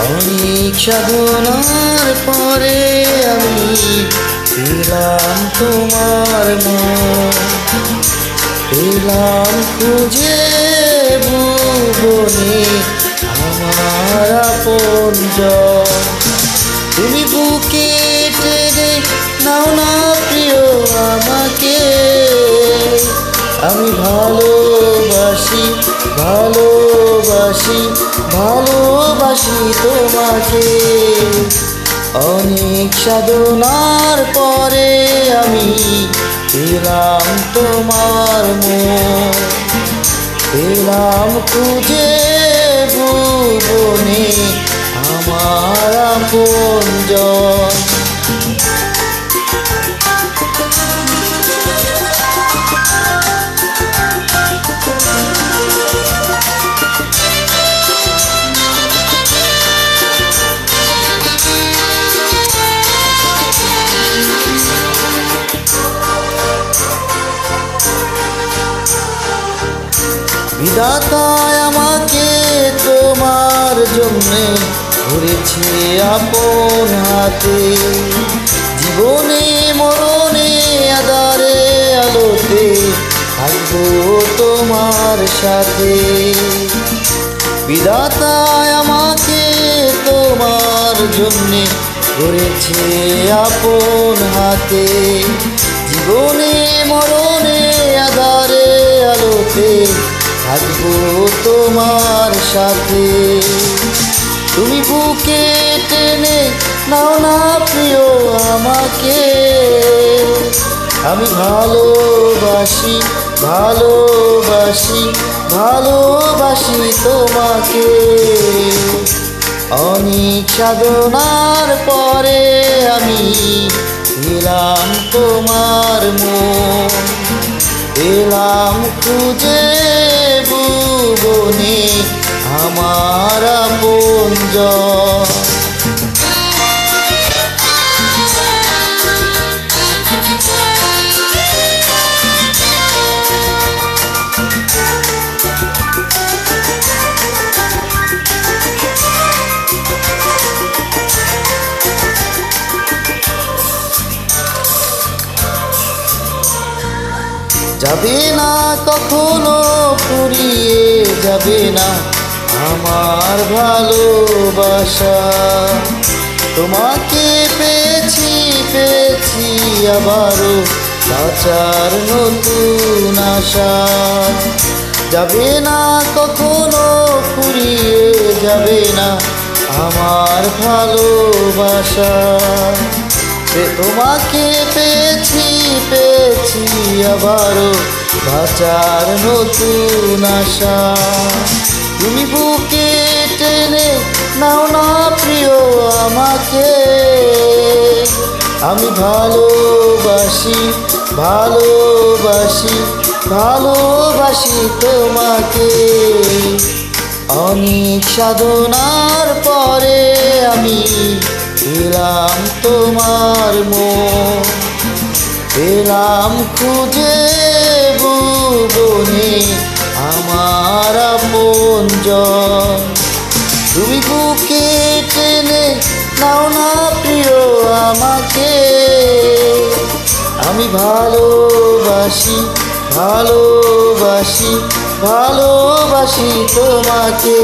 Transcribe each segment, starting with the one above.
অনেক সাধনার পরে আমি পেলাম তোমার মন, পেলাম খুঁজে ভুবনে আমার আপনজন। তুমি বুকে টেনে নাও না প্রিয় আমাকে, আমি ভালোবাসি ভালোবাসি ভালোবাসি তোমাকে। অনেক সাধনার পরে আমি পেলাম তোমার মন, পেলাম খুঁজে ভুবনে আমার আপনজন। বিধাতায় আমাকে তোমার জন্যে ধরেছে আপন হাতে, জীবনে মরণে আঁধারে আলোতে থাকবো তোমার সাথে। বিধাতায় আমাকে তোমার জন্যে ধরেছে আপন হাতে, জীবনে মরণে আঁধারে আলোতে থাকবো তোমার সাথে। তুমি বুকে টেনে নাও না প্রিয় আমাকে, আমি ভালোবাসি ভালোবাসি ভালোবাসি তোমাকে। অনেক সাধনার পরে আমি পেলাম তোমার মন, পেলাম খুঁজে ভুবনে আমার আপনজন। যাবে না কখনো ফুরিয়ে যাবে না আমার ভালোবাসা, তোমাকে পেয়েছি পেয়েছি আবারও বাঁচার নতুন আশা। যাবে না কখনো ফুরিয়ে যাবে না আমার ভালোবাসা, তোমাকে পেয়েছি পেয়েছি আবারও বাঁচার নতুন আশা। তুমি বুকে টেনে নাও না প্রিয় আমাকে, আমি ভালোবাসি ভালোবাসি ভালোবাসি তোমাকে। অনেক সাধনার পরে আমি পেলাম তোমার মন, পেলাম খুঁজে ভুবনে আমার আপনজন। তুমি বুকে টেনে নাও না প্রিয় আমাকে, আমি ভালোবাসি ভালোবাসি ভালোবাসি তোমাকে।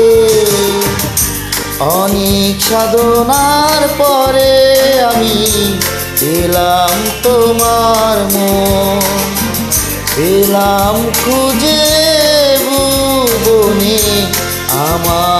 অনেক সাধনার পরে আমি পেলাম তোমার মন, পেলাম খুঁজে ভুবনে আমার